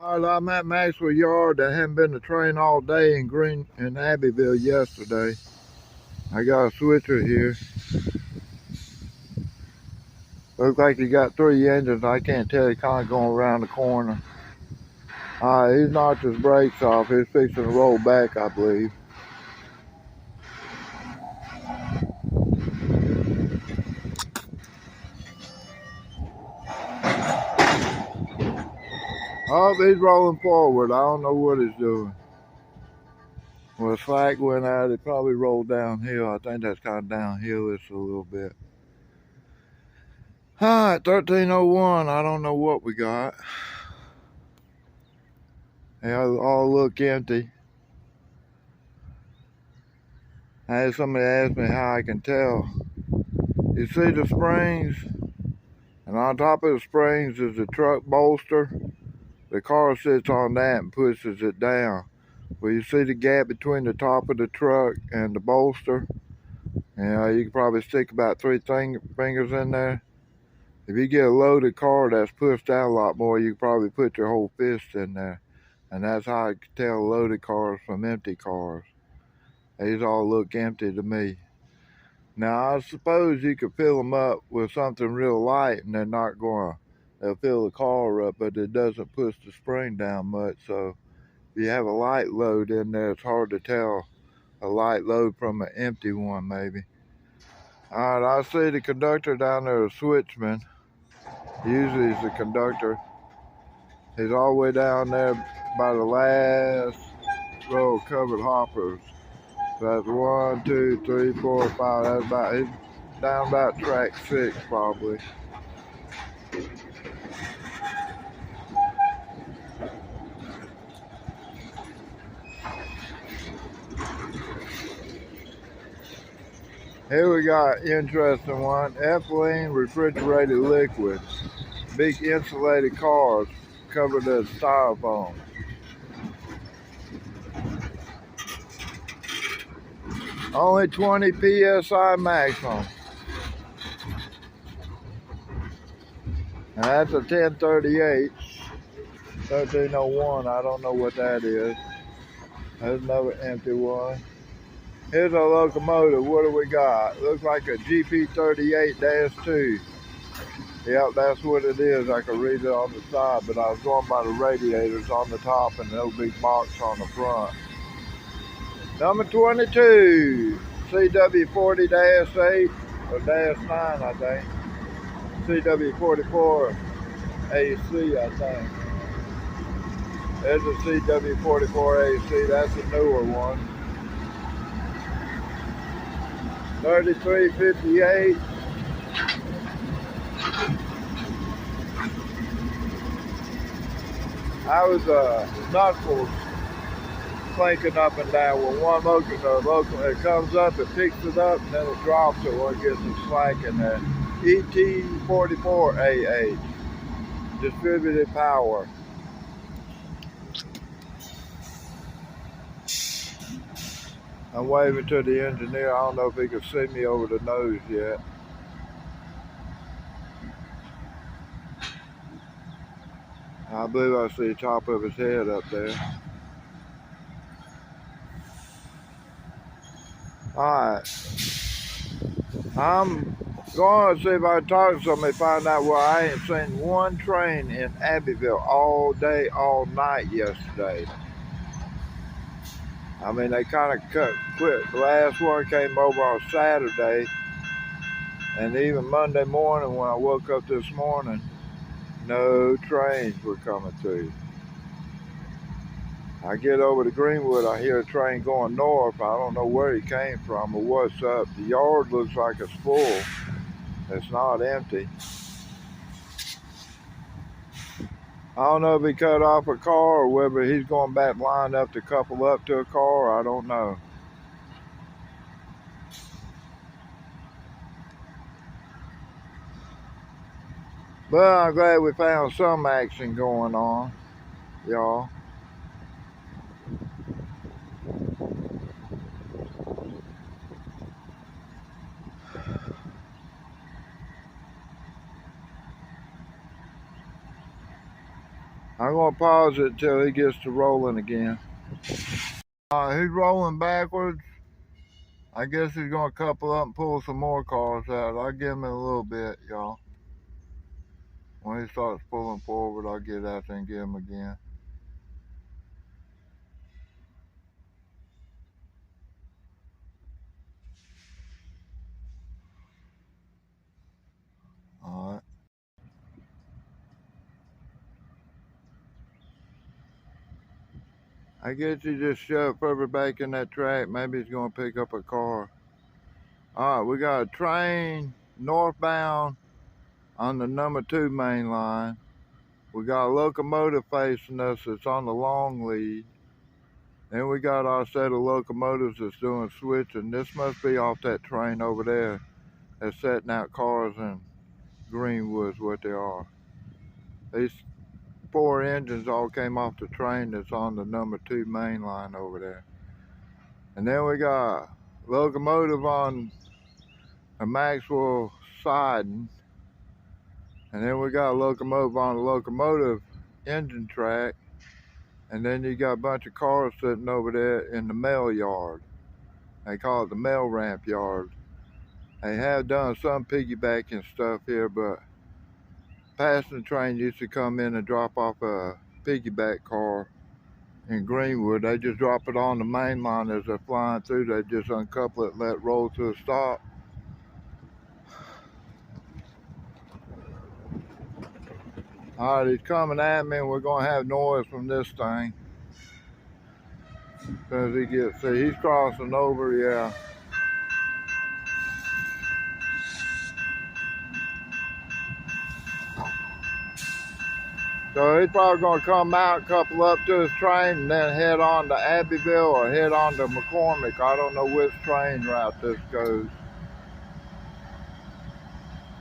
Alright, I'm at Maxwell Yard. I haven't been to train all day in Abbeville yesterday. I got a switcher here. Looks like he got 3 engines. I can't tell. He's kind of going around the corner. Alright, he's knocked his brakes off. He's fixing to roll back, I believe. Oh, he's rolling forward. I don't know what he's doing. Well, slack went out. It probably rolled downhill. I think that's kind of downhill a little bit. Alright, 1301. I don't know what we got. They all look empty. I had somebody ask me how I can tell. You see the springs? And on top of the springs is the truck bolster. The car sits on that and pushes it down. Well, you see the gap between the top of the truck and the bolster? You can probably stick about 3 fingers in there. If you get a loaded car that's pushed out a lot more, you can probably put your whole fist in there. And that's how I can tell loaded cars from empty cars. These all look empty to me. Now, I suppose you could fill them up with something real light and they'll fill the car up, but it doesn't push the spring down much. So if you have a light load in there, it's hard to tell a light load from an empty one, maybe. All right, I see the conductor down there, a switchman. Usually he's the conductor. He's all the way down there by the last row of covered hoppers. So that's 1, 2, 3, 4, 5. That's about, he's down about track 6 probably. Here we got interesting one. Ethylene refrigerated liquid. Big insulated cars covered in styrofoam. Only 20 PSI maximum. And that's a 1038. 1301, I don't know what that is. There's another empty one. Here's our locomotive. What do we got? Looks like a GP38-2. Yep, that's what it is. I can read it on the side, but I was going by the radiators on the top and no big box on the front. Number 22, CW40-8 or -9, I think. CW44 AC, I think. There's a CW44 AC. That's a newer one. 3358. I was knuckles clanking up and down with one locomotive. It comes up, it picks it up, and then it drops it when it gets some slack in there. ET44AH, distributed power. I'm waving to the engineer. I don't know if he can see me over the nose yet. I believe I see the top of his head up there. Alright. I'm going to see if I can talk to somebody, find out why I ain't seen one train in Abbeville all day, all night yesterday. I mean, they kind of quit. The last one came over on Saturday, and even Monday morning when I woke up this morning, no trains were coming through. I get over to Greenwood, I hear a train going north. I don't know where he came from or what's up. The yard looks like it's full. It's not empty. I don't know if he cut off a car or whether he's going back lined up to couple up to a car. I don't know. But I'm glad we found some action going on, y'all. I'm I'm going to pause it till he gets to rolling again. He's rolling backwards. I guess he's going to couple up and pull some more cars out. I'll give him a little bit, y'all. When he starts pulling forward, I'll get out there and get him again. All right. I guess he just shoved further back in that track. Maybe he's going to pick up a car. All right, we got a train northbound on the number 2 main line. We got a locomotive facing us that's on the long lead. Then we got our set of locomotives that's doing switching. This must be off that train over there that's setting out cars in Greenwoods, what they are. These 4 engines all came off the train that's on the number 2 main line over there. And then we got locomotive on a Maxwell siding. And then we got a locomotive on the locomotive engine track. And then you got a bunch of cars sitting over there in the mail yard. They call it the mail ramp yard. They have done some piggybacking stuff here, but passenger train used to come in and drop off a piggyback car in Greenwood. They just drop it on the main line as they're flying through. They just uncouple it and let it roll to a stop. All right, he's coming at me, and we're going to have noise from this thing. As soon as he gets, see, he's crossing over, yeah. So he's probably going to come out, couple up to his train, and then head on to Abbeville or head on to McCormick. I don't know which train route this goes.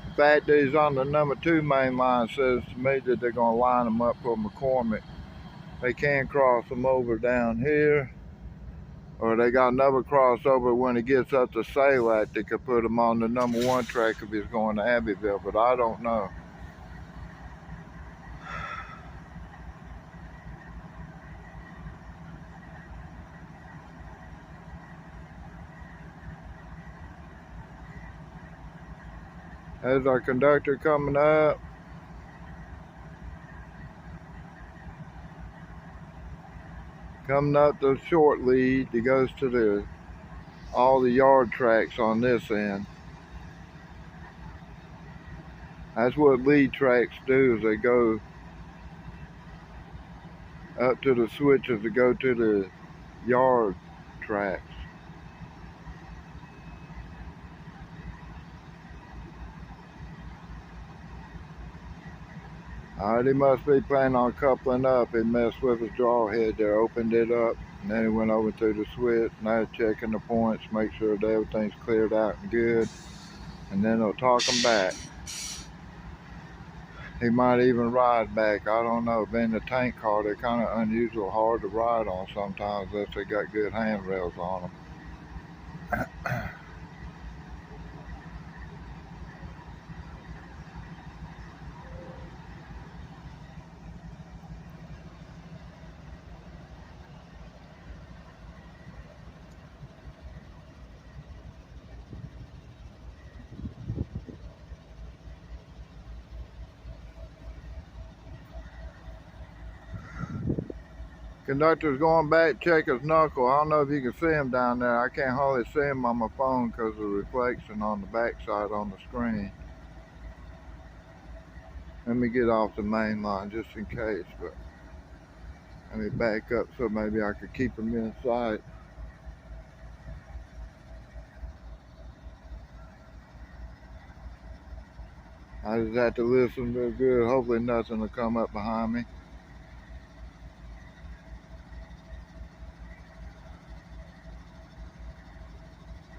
The fact that he's on the number 2 main line says to me that they're going to line him up for McCormick. They can cross him over down here, or they got another crossover when he gets up to Salat. They could put him on the number 1 track if he's going to Abbeville, but I don't know. There's our conductor coming up. Coming up the short lead that goes to all the yard tracks on this end. That's what lead tracks do, is they go up to the switches that go to the yard tracks. Alright, he must be planning on coupling up. He messed with his draw head there, opened it up, and then he went over to the switch. Now he's checking the points, make sure that everything's cleared out and good, and then he'll talk them back. He might even ride back. I don't know. Being a tank car, they're kind of unusual, hard to ride on sometimes unless they got good handrails on them. Conductor's going back to check his knuckle. I don't know if you can see him down there. I can't hardly see him on my phone because of the reflection on the backside on the screen. Let me get off the main line just in case, but let me back up so maybe I could keep him in sight. I just have to listen real good. Hopefully nothing will come up behind me.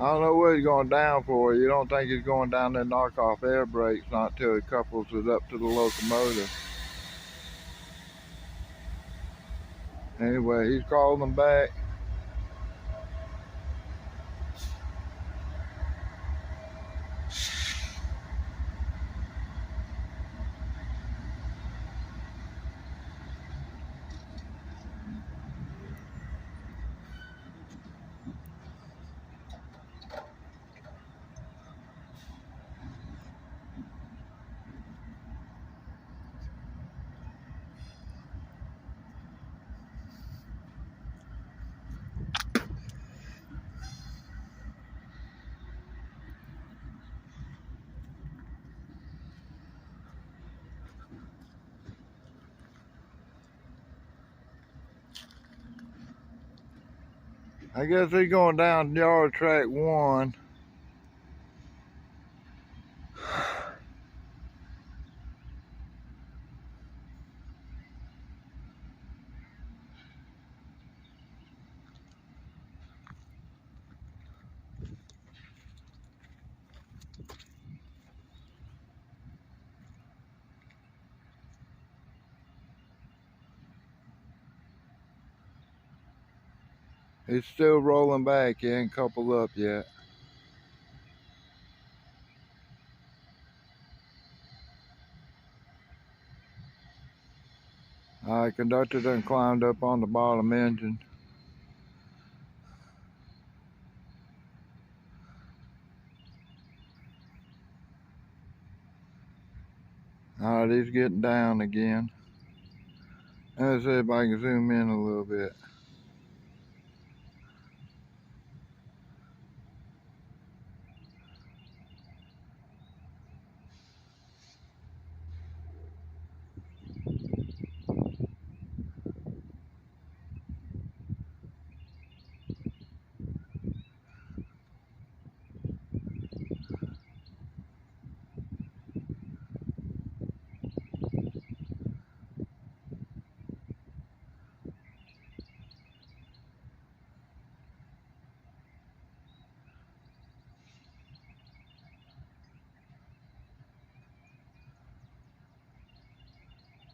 I don't know what he's going down for. You don't think he's going down there to knock off air brakes, not till he couples it up to the locomotive. Anyway, he's calling them back. I guess he's going down yard track 1. He's still rolling back. He ain't coupled up yet. Alright, conductor done climbed up on the bottom engine. Alright, he's getting down again. Let's see if I can zoom in a little bit.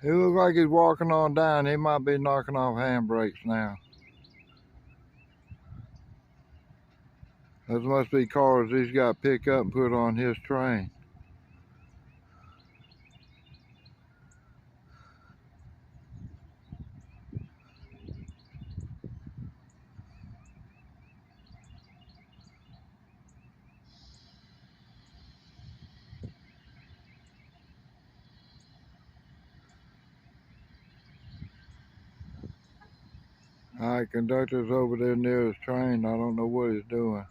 He looks like he's walking on down. He might be knocking off handbrakes now. Those must be cars he's got to pick up and put on his train. Alright, conductor's over there near his train. I don't know what he's doing.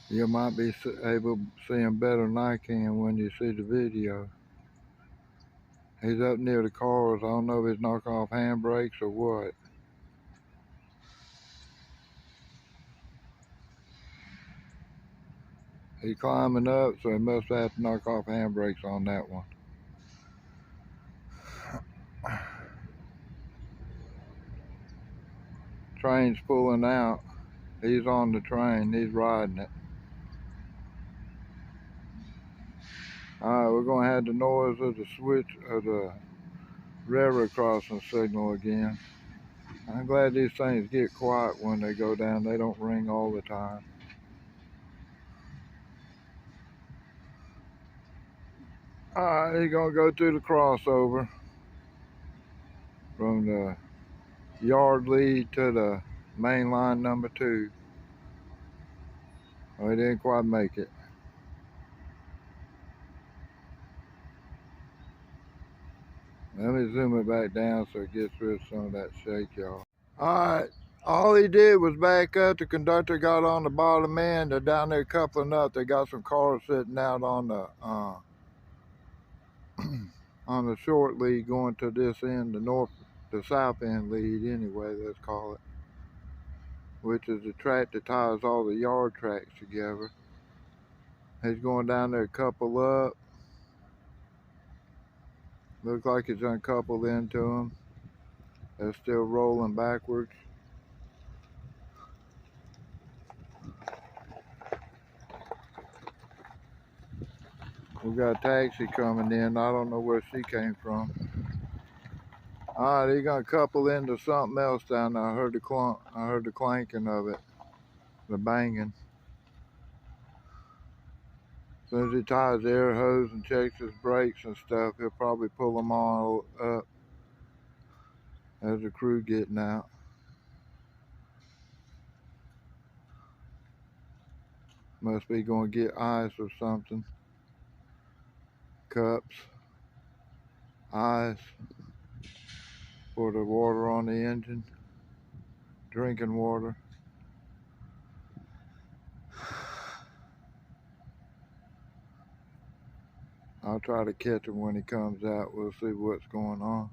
You might be able to see him better than I can when you see the video. He's up near the cars. I don't know if he's knocking off handbrakes or what. He's climbing up, so he must have to knock off handbrakes on that one. Train's pulling out. He's on the train. He's riding it. Alright, we're going to have the noise of the switch of the railroad crossing signal again. I'm glad these things get quiet when they go down. They don't ring all the time. Alright, he's going to go through the crossover from the yard lead to the main line number 2. Oh, he didn't quite make it. Let me zoom it back down so it gets rid of some of that shake, y'all. Alright, all he did was back up. The conductor got on the bottom end. They're down there coupling up. They got some cars sitting out on the on the short lead going to this end, the south end lead anyway, let's call it, which is the track that ties all the yard tracks together. He's going down there couple up. Looks like it's uncoupled into them. They're still rolling backwards. We got a taxi coming in. I don't know where she came from. Alright, he's gonna couple into something else down there. I heard the clanking of it, the banging. As soon as he ties the air hose and checks his brakes and stuff, he'll probably pull them all up as the crew getting out. Must be going to get ice or something. Cups, ice for the water on the engine, drinking water. I'll try to catch him when he comes out. We'll see what's going on.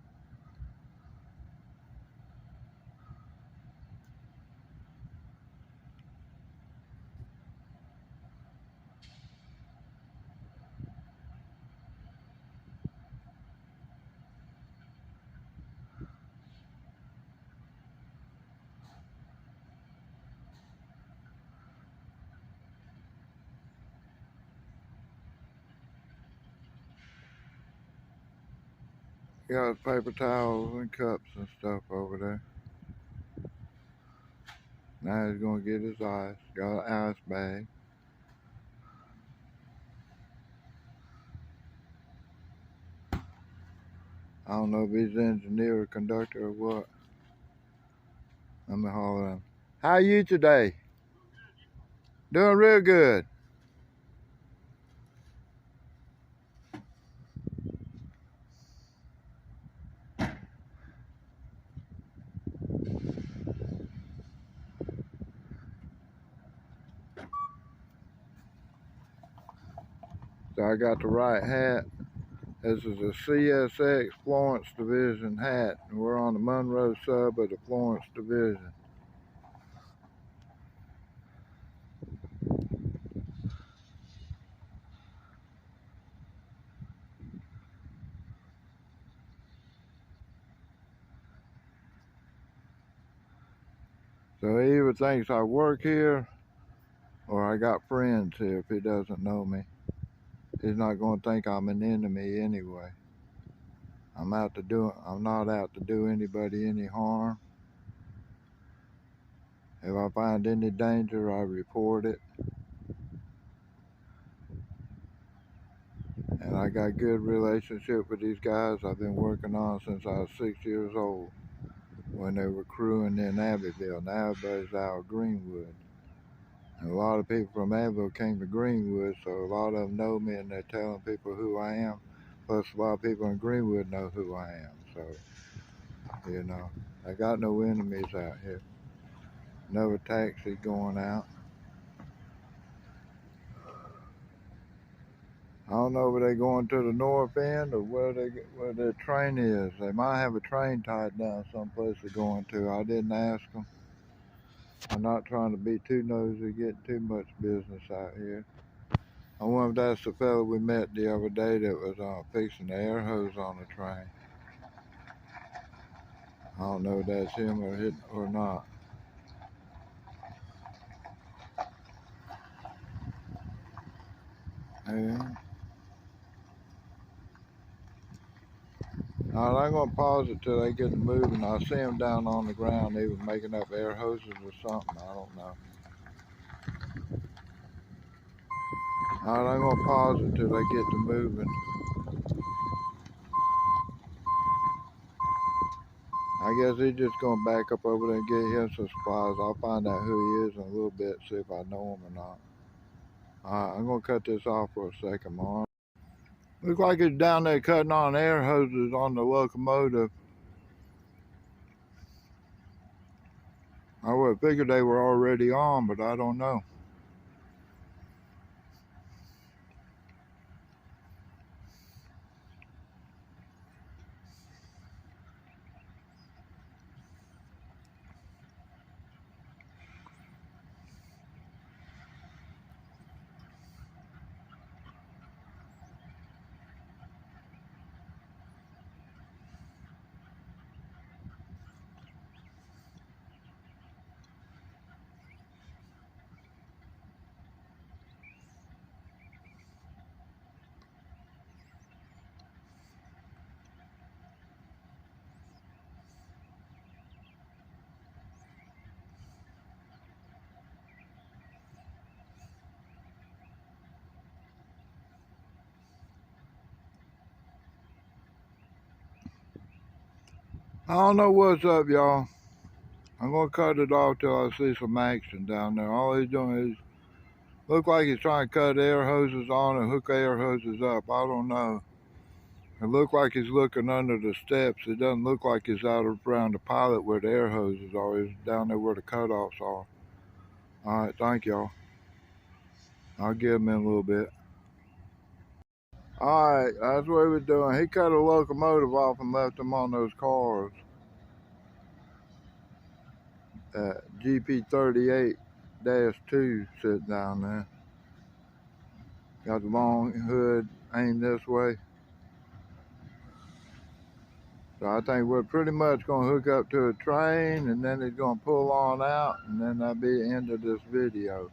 got paper towels and cups and stuff over there. Now he's gonna get his ice. Got an ice bag. I don't know if he's an engineer or conductor or what. Let me holler at him. How are you today? Doing real good. So I got the right hat. This is a CSX Florence Division hat. And we're on the Monroe sub of the Florence Division. So he either thinks I work here or I got friends here if he doesn't know me. He's not going to think I'm an enemy anyway. I'm not out to do anybody any harm. If I find any danger, I report it. And I got good relationship with these guys I've been working on since I was 6 years old when they were crewing in Abbeville. Now everybody's out of Greenwood. And a lot of people from Abbeville came to Greenwood, so a lot of them know me and they're telling people who I am. Plus a lot of people in Greenwood know who I am. So, you know, I got no enemies out here. No taxi going out. I don't know if they're going to the north end or where their train is. They might have a train tied down someplace they're going to. I didn't ask them. I'm not trying to be too nosy, getting too much business out here. I wonder if that's the fellow we met the other day that was fixing the air hose on the train. I don't know if that's him or not. Yeah. All right, I'm going to pause it till they get to moving. I see them down on the ground. They were making up air hoses or something. I don't know. All right, I'm going to pause it till they get to moving. I guess he's just going to back up over there and get him some supplies. I'll find out who he is in a little bit, see if I know him or not. All right, I'm going to cut this off for a second, Mark. Looks like it's down there cutting on air hoses on the locomotive. I would have figured they were already on, but I don't know. I don't know what's up, y'all. I'm going to cut it off till I see some action down there. All he's doing is, look like he's trying to cut air hoses on and hook air hoses up. I don't know. It looked like he's looking under the steps. It doesn't look like he's out around the pilot where the air hoses are. He's down there where the cutoffs are. All right, thank y'all. I'll give him in a little bit. All right, that's what he was doing. He cut a locomotive off and left them on those cars. GP38-2 sitting down there. Got the long hood aimed this way. So I think we're pretty much going to hook up to a train and then it's going to pull on out and then that'll be the end of this video.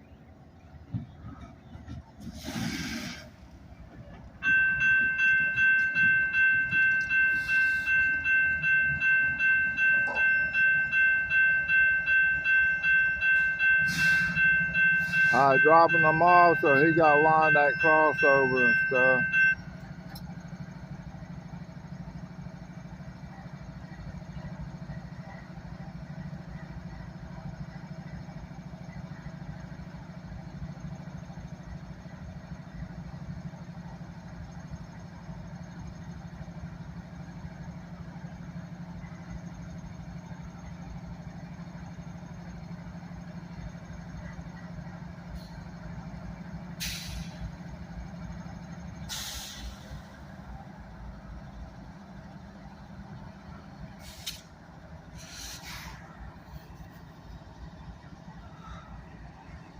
Dropping them off, so he got lined that crossover and stuff.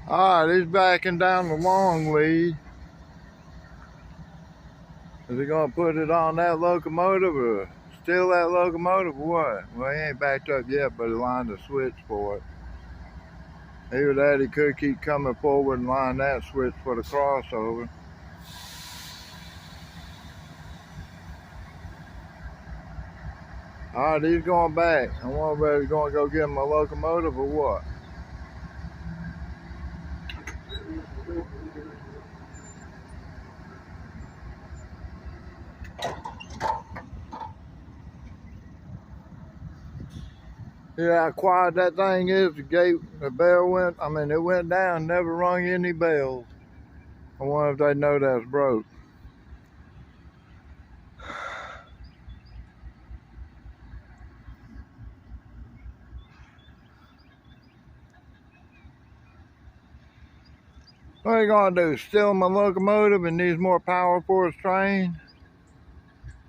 All right, he's backing down the long lead. Is he gonna put it on that locomotive or steal that locomotive or what? Well, he ain't backed up yet, but he lined the switch for it. Either that, he could keep coming forward and line that switch for the crossover. All right, he's going back. I wonder if he's gonna go get him a locomotive or what. Yeah, how quiet that thing is. The bell went, it went down, never rung any bells. I wonder if they know that's broke. What are you gonna do? Steal my locomotive and needs more power for his train?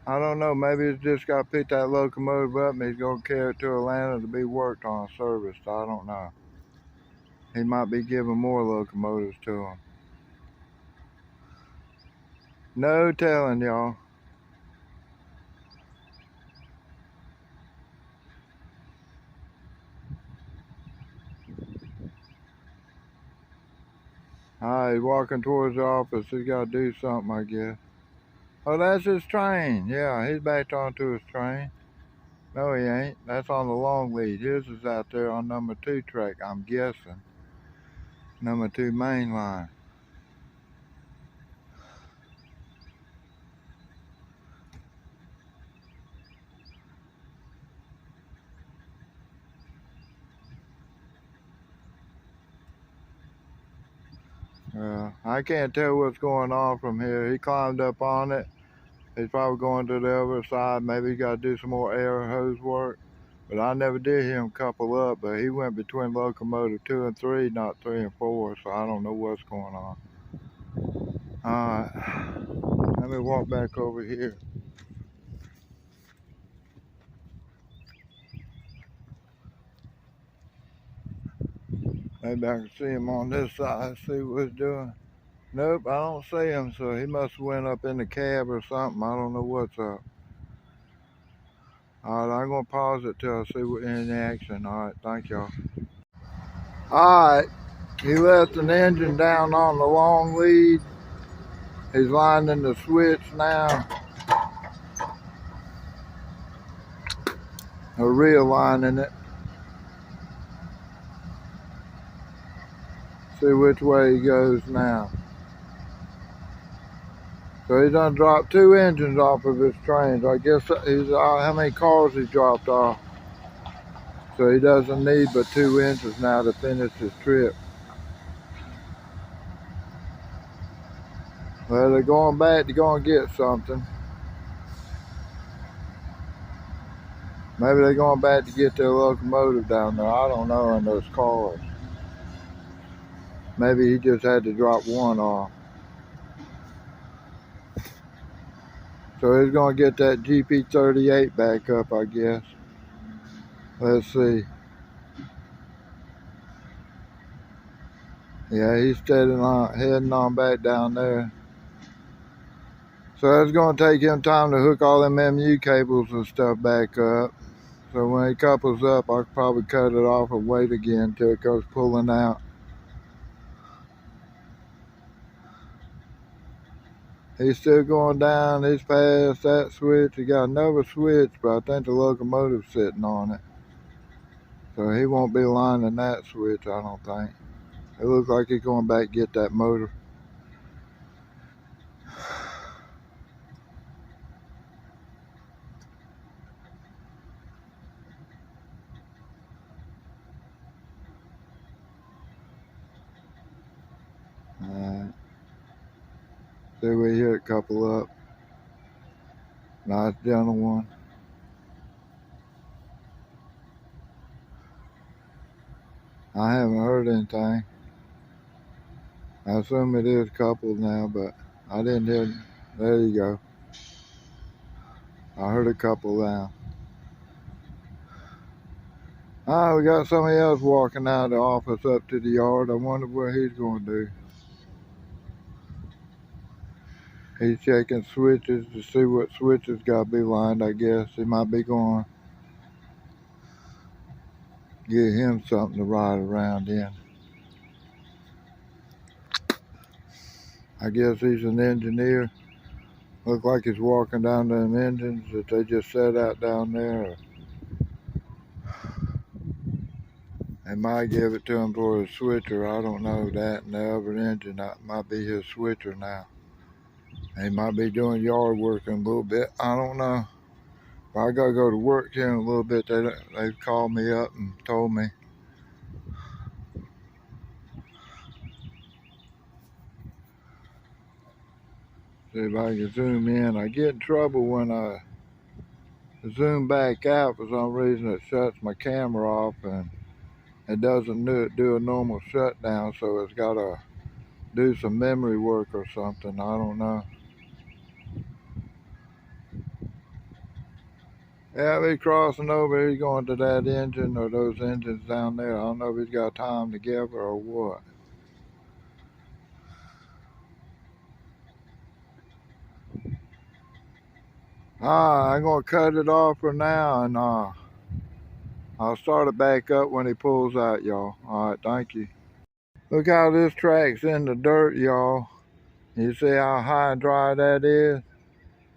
I don't know, maybe he's just got to pick that locomotive up and he's going to carry it to Atlanta to be worked on, serviced. I don't know. He might be giving more locomotives to him. No telling, y'all. Alright, he's walking towards the office. He's got to do something, I guess. Oh, that's his train. Yeah, he's backed onto his train. No, he ain't. That's on the long lead. His is out there on number 2 track, I'm guessing. Number 2 main line. I can't tell what's going on from here. He climbed up on it. He's probably going to the other side. Maybe he got to do some more air hose work. But I never did hear him couple up. But he went between locomotive 2 and 3, not 3 and 4. So I don't know what's going on. Alright, let me walk back over here. Maybe I can see him on this side, see what he's doing. Nope, I don't see him, so he must have went up in the cab or something. I don't know what's up. Alright, I'm going to pause it till I see what in action. Alright, thank y'all. Alright, he left an engine down on the long lead. He's lining the switch now. Or realigning it. See which way he goes now. So he done dropped 2 engines off of his trains. I guess he's how many cars he dropped off. So he doesn't need but 2 engines now to finish his trip. Well, they're going back to go and get something. Maybe they're going back to get their locomotive down there. I don't know in those cars. Maybe he just had to drop 1 off. So he's going to get that GP38 back up, I guess. Let's see. Yeah, he's heading on back down there. So it's going to take him time to hook all them MU cables and stuff back up. So when he couples up, I'll probably cut it off and wait again until it goes pulling out. He's still going down. He's past that switch. He got another switch, but I think the locomotive's sitting on it. So he won't be lining that switch, I don't think. It looks like he's going back to get that motor. Alright. See, we hit a couple up. Nice gentle one. I haven't heard anything. I assume it is coupled now, but I didn't hear. There you go. I heard a couple now. We got somebody else walking out of the office up to the yard. I wonder what he's going to do. He's checking switches to see what switches got to be lined, I guess. He might be going to get him something to ride around in. I guess he's an engineer. Look like he's walking down them engines that they just set out down there. They might give it to him for his switcher. I don't know that. And the other engine might be his switcher now. He might be doing yard work in a little bit. I don't know. But I gotta go to work here in a little bit. They've called me up and told me. See if I can zoom in. I get in trouble when I zoom back out. For some reason it shuts my camera off and it doesn't do a normal shutdown, so it's gotta do some memory work or something. I don't know. Yeah, he's crossing over. He's going to that engine or those engines down there. I don't know if he's got time together or what. I'm going to cut it off for now, and I'll start it back up when he pulls out, y'all. All right, thank you. Look how this track's in the dirt, y'all. You see how high and dry that is?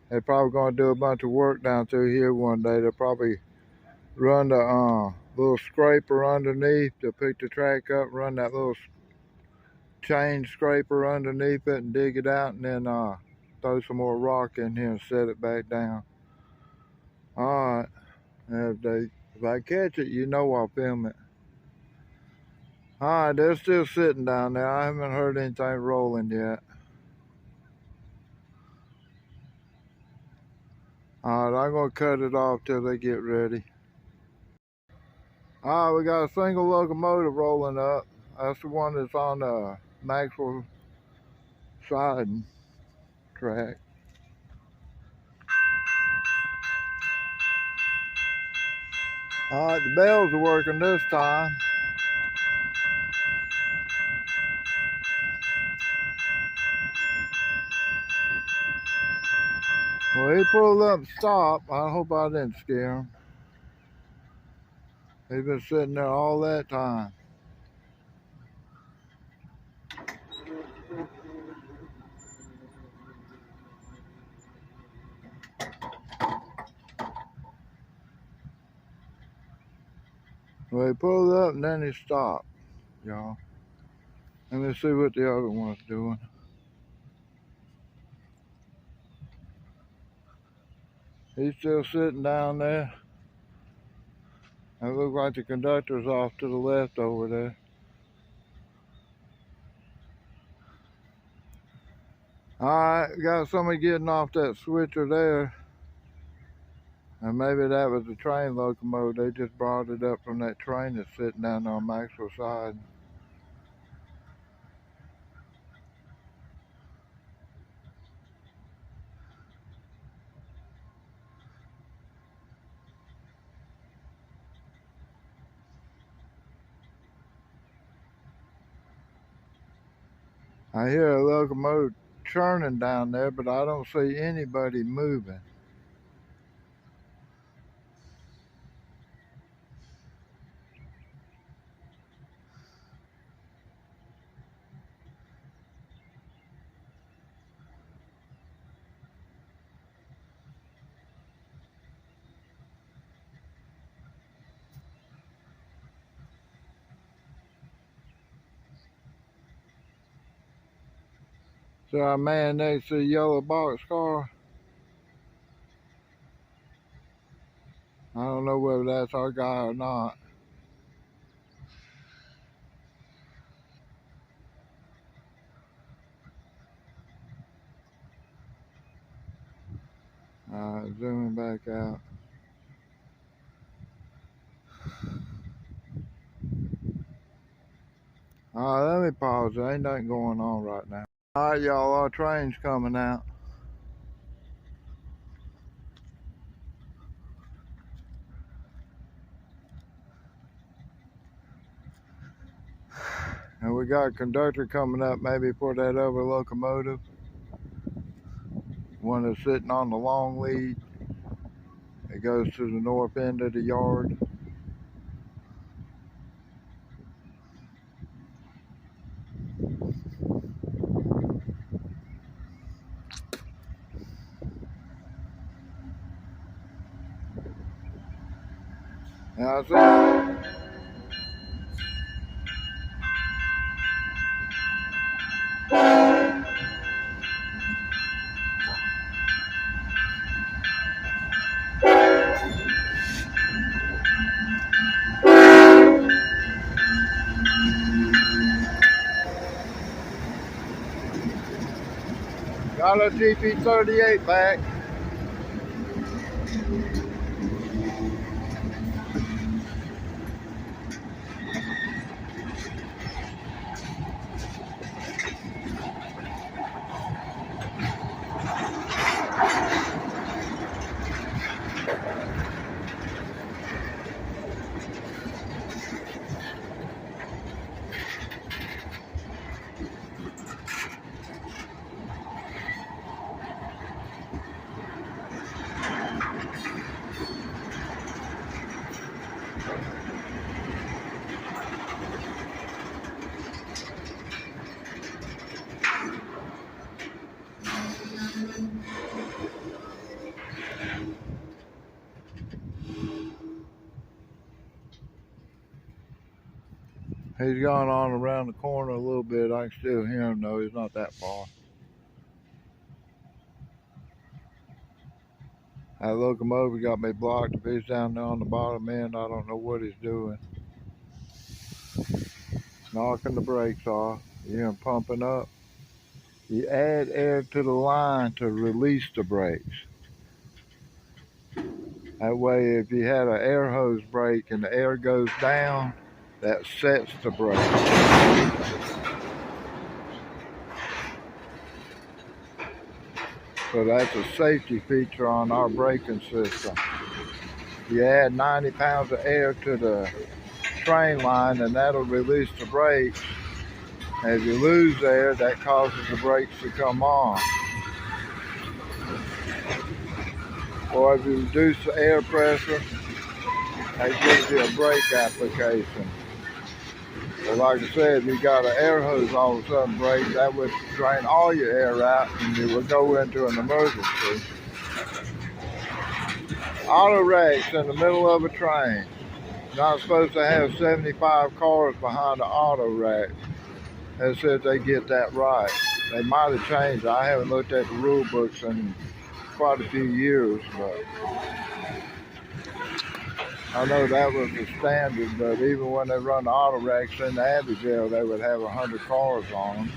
They're probably going to do a bunch of work down through here one day. They'll probably run the little scraper underneath to pick the track up, run that little chain scraper underneath it and dig it out, and then throw some more rock in here and set it back down. All right. If I catch it, you know I'll film it. All right, they're still sitting down there. I haven't heard anything rolling yet. All right, I'm going to cut it off till they get ready. All right, we got a single locomotive rolling up. That's the one that's on the Maxwell siding track. All right, the bells are working this time. Well, he pulled up and stopped. I hope I didn't scare him. He's been sitting there all that time. Well, he pulled up and then he stopped, y'all. Let me see what the other one's doing. He's still sitting down there. It looks like the conductor's off to the left over there. Alright, got somebody getting off that switcher there. And maybe that was the train locomotive. They just brought it up from that train that's sitting down on Maxwell side. I hear a locomotive churning down there, but I don't see anybody moving. So our man next to the yellow box car, I don't know whether that's our guy or not. Zooming back out. Let me pause. There ain't nothing going on right now. Alright, y'all, our train's coming out. And we got a conductor coming up maybe for that other locomotive. One that's sitting on the long lead. It goes to the north end of the yard. Now, got a GP38 back. He's gone on around the corner a little bit. I can still hear him though. He's not that far. That locomotive got me blocked. If he's down there on the bottom end, I don't know what he's doing. Knocking the brakes off. You hear him pumping up. You add air to the line to release the brakes. That way, if you had an air hose brake and the air goes down, that sets the brake. So that's a safety feature on our braking system. You add 90 pounds of air to the train line and that'll release the brakes. And if you lose air, that causes the brakes to come on. Or if you reduce the air pressure, that gives you a brake application. But like I said, if you got an air hose all of a sudden break, that would drain all your air out and you would go into an emergency. Auto wrecks in the middle of a train. Not supposed to have 75 cars behind the auto rack. They said they get that right. They might have changed. I haven't looked at the rule books in quite a few years, but I know that was the standard. But even when they run the auto racks in the Abbeville, they would have 100 cars on them.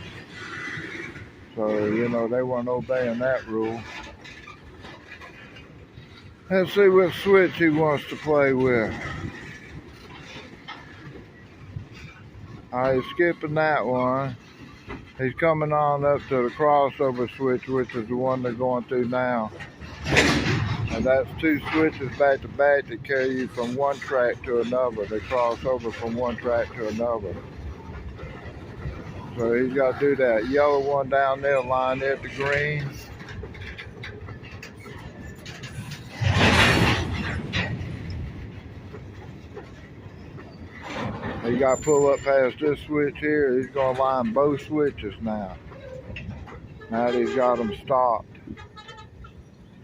So, you know, they weren't obeying that rule. Let's see what switch he wants to play with. He's skipping that one. He's coming on up to the crossover switch, which is the one they're going through now. And that's two switches back to back that carry you from one track to another. They cross over from one track to another. So he's got to do that. Yellow one down there, line it to green. He got to pull up past this switch here. He's going to line both switches now. Now that he's got them stopped.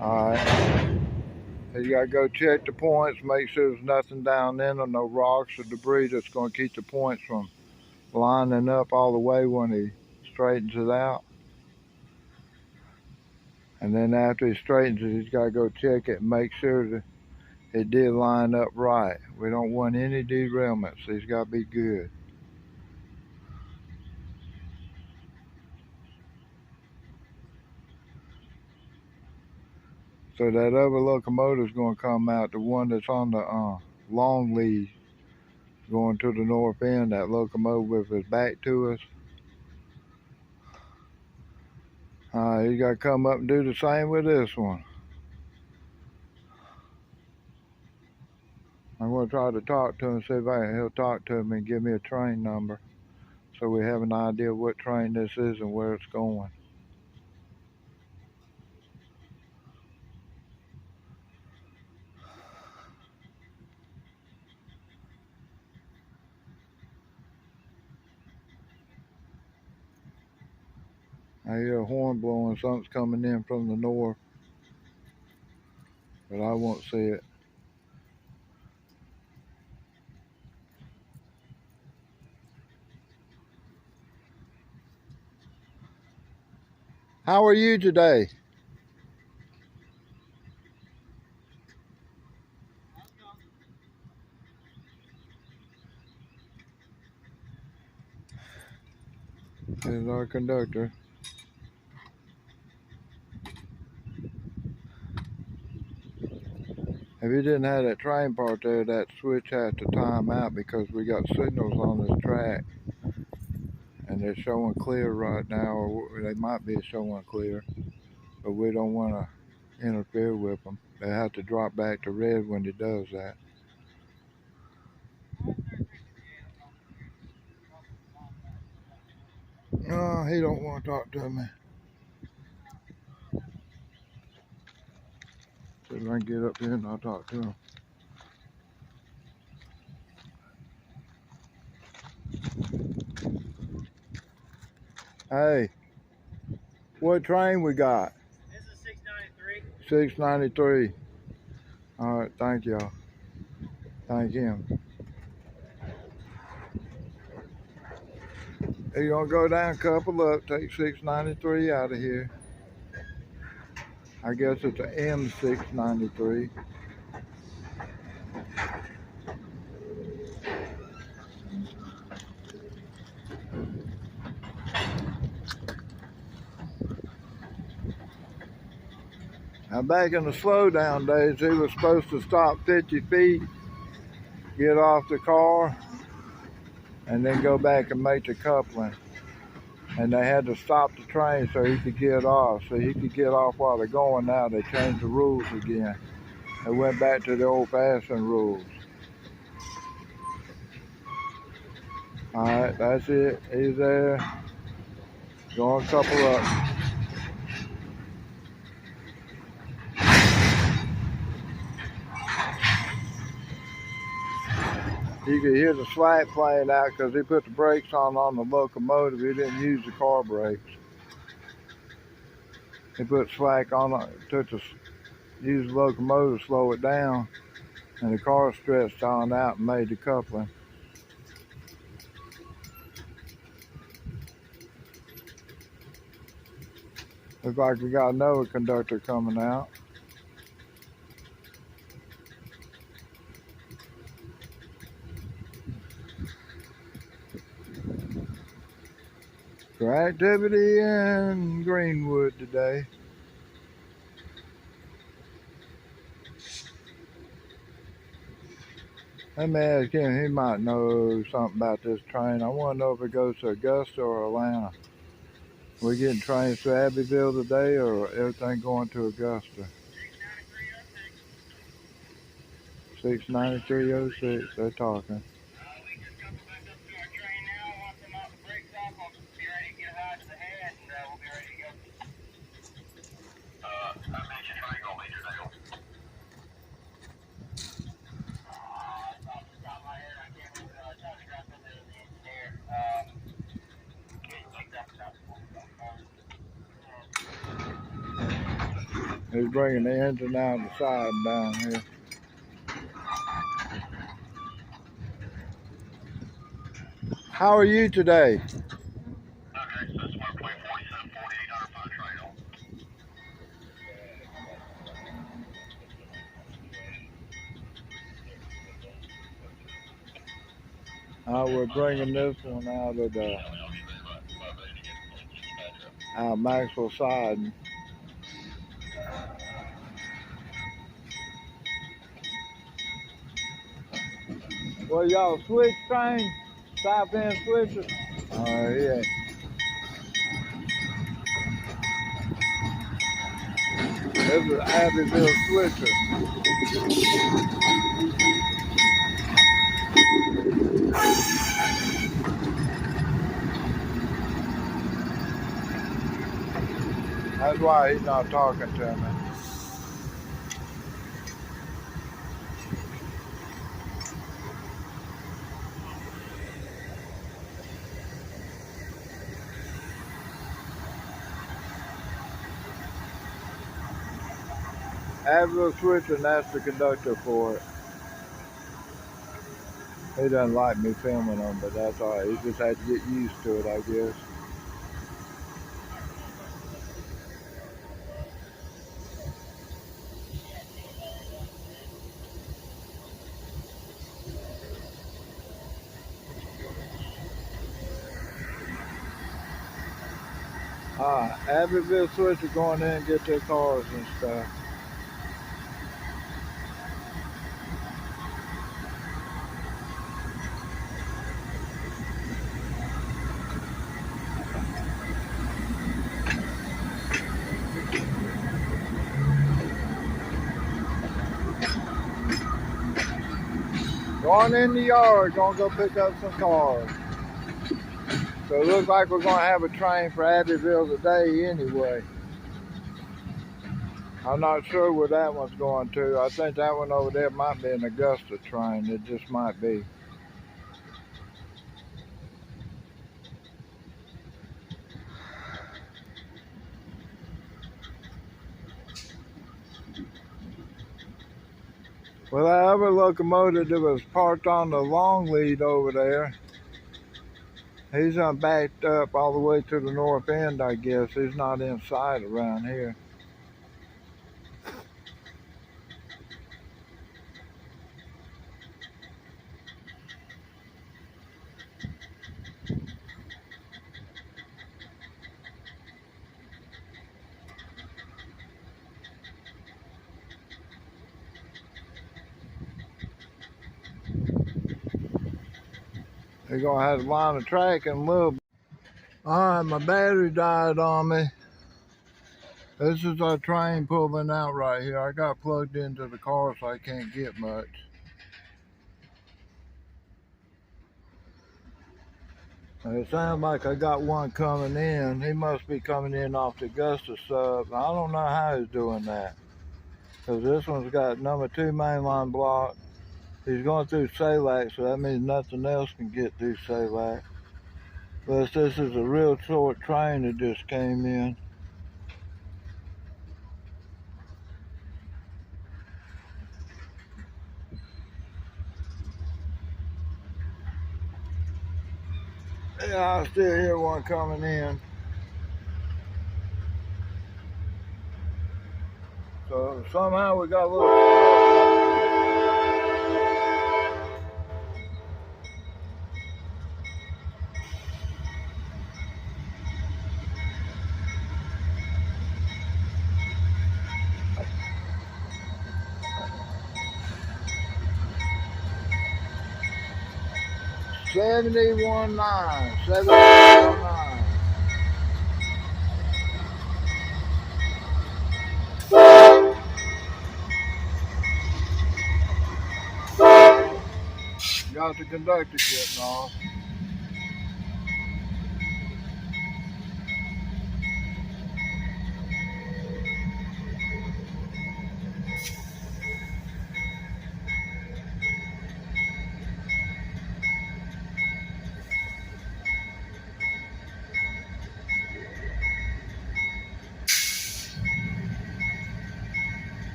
All right. He's got to go check the points, make sure there's nothing down in them, no rocks or debris that's going to keep the points from lining up all the way when he straightens it out. And then after he straightens it, he's got to go check it and make sure that it did line up right. We don't want any derailments. He's got to be good. So that other locomotive is going to come out, the one that's on the long lead, going to the north end. That locomotive is back to us. He's got to come up and do the same with this one. I'm going to try to talk to him, see if he'll talk to me and give me a train number so we have an idea what train this is and where it's going. I hear a horn blowing, something's coming in from the north, but I won't see it. How are you today? There's our conductor. If you didn't have that train part there, that switch has to time out because we got signals on this track. And they're showing clear right now, or they might be showing clear, but we don't want to interfere with them. They have to drop back to red when it does that. No, he don't want to talk to me. See if I can get up here and I'll talk to him. Hey, what train we got? This is 693. 693. All right, thank y'all. Thank him. You're gonna go down, couple up, take 693 out of here. I guess it's an M693. Now back in the slow down days, he was supposed to stop 50 feet, get off the car, and then go back and make the coupling. And they had to stop the train so he could get off. So he could get off while they're going. Now they changed the rules again. They went back to the old-fashioned rules. All right, that's it. He's there. Going couple up. You could hear the slack playing out because he put the brakes on the locomotive. He didn't use the car brakes. He put slack on it, used the locomotive to slow it down, and the car stretched on out and made the coupling. Looks like we got another conductor coming out. For activity in Greenwood today. Let me ask him, he might know something about this train. I want to know if it goes to Augusta or Atlanta. We getting trains to Abbeville today or everything going to Augusta? 69306, they're talking. We just got back up to our train now. Once I'm out the brakes off, I'll be ready to get high to the head and we'll be ready to go. I made your triangle, Major Dale. Off the top of my head, I can't remember the telegraph with the engineer. He's bringing the engine out the side down here. How are you today? Okay, so it's 1.47, 4800 for the triangle. We're bringing this one out of the Maxwell siding. Well, y'all switch train? Stop in switches? Yeah. This is Abbeville switcher. That's why he's not talking to me. Abbeville switcher, and that's the conductor for it. He doesn't like me filming him, but that's all right. He just had to get used to it, I guess. Abbeville switcher going in and get their cars and stuff. Going in the yard, gonna go pick up some cars. So it looks like we're gonna have a train for Abbeville today anyway. I'm not sure where that one's going to. I think that one over there might be an Augusta train. It just might be. Well, that other locomotive that was parked on the long lead over there, he's backed up all the way to the north end, I guess. He's not inside around here. They're gonna have to line the track in a little bit. Alright, my battery died on me. This is our train pulling out right here. I got plugged into the car so I can't get much. It sounds like I got one coming in. He must be coming in off the Augusta sub. I don't know how he's doing that, because this one's got number 2 mainline block. He's going through Salac, so that means nothing else can get through Salac. Plus, this is a real short train that just came in. Yeah, I still hear one coming in. So somehow we got a little... 719, 719. Got the conductor getting off.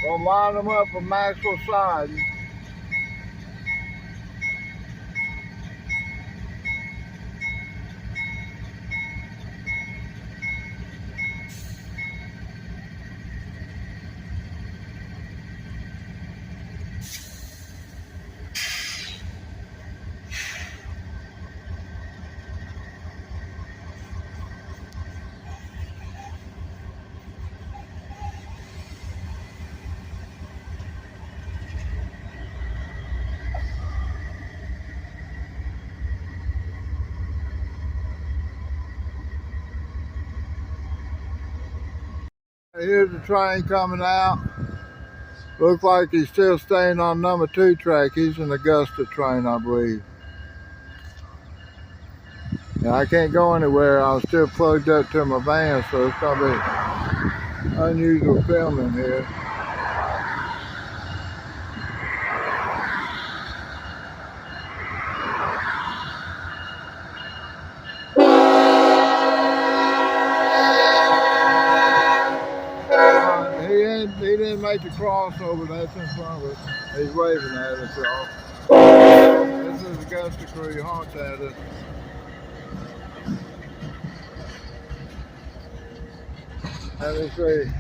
Gonna line them up for Maxwell side. Here's the train coming out. Looks like he's still staying on number 2 track. He's an Augusta train, I believe. And I can't go anywhere. I'm still plugged up to my van, so it's gonna be unusual filming here. He didn't make the crossover. That's in front of us. He's waving at us, y'all. This is Augusta crew honks at us. Let me see.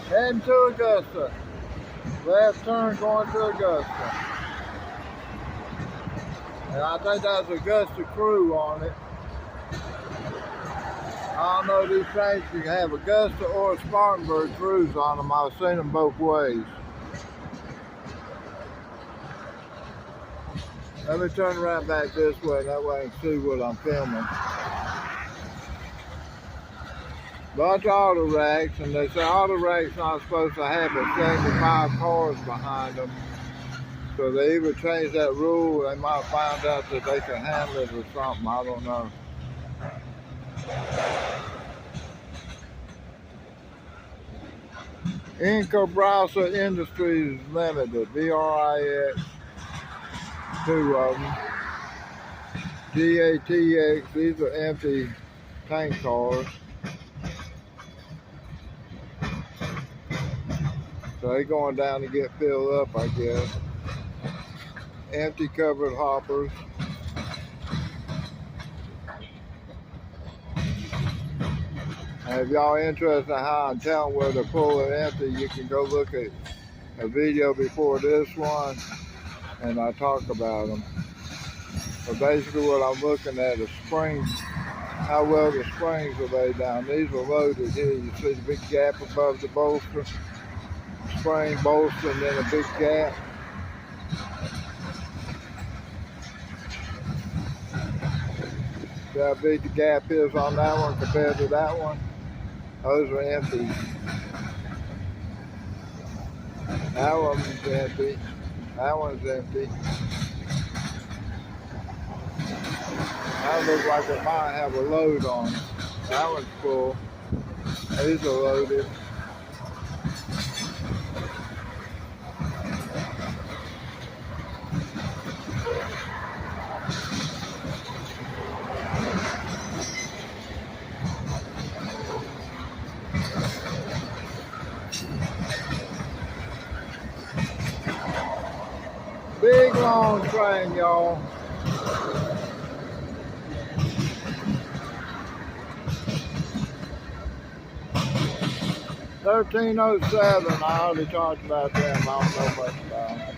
Heading to Augusta. Left turn going to Augusta. And I think that's Augusta crew on it. I don't know, these trains can have Augusta or Spartanburg crews on them. I've seen them both ways. Let me turn around back this way, that way I can see what I'm filming. Bunch of auto racks, and they say auto racks not supposed to have but 75 cars behind them. So they either changed that rule, or they might find out that they can handle it or something, I don't know. Incobrasa Industries Limited, VRIX, 2 of them. GATX, these are empty tank cars. So they're going down to get filled up, I guess. Empty covered hoppers. And if y'all interested in how I'm telling where they're full and empty, you can go look at a video before this one, and I talk about them. But basically what I'm looking at is springs, how well the springs are laid down. These are loaded here. You see the big gap above the bolster, spring bolster, and then a big gap. See how big the gap is on that one compared to that one? Those are empty. That one's empty. That one's empty. That looks like it might have a load on it. That one's full. These are loaded. Big long train, y'all. $13.07. I already talked about them. I don't know much about them.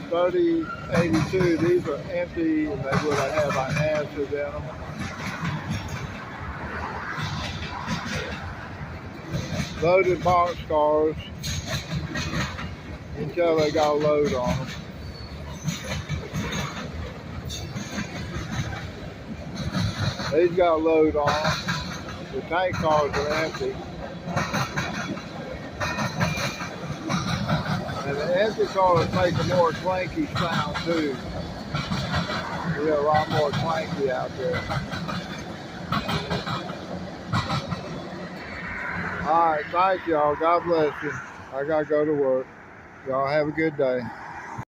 $30.82. These are empty, and they would have an acid in them. Loaded box cars. You can tell they got a load on them. These got a load on them. The tank cars are empty. And the empty cars make a more clanky sound too. You get a lot more clanky out there. All right, thank y'all. God bless you. I gotta go to work. Y'all have a good day.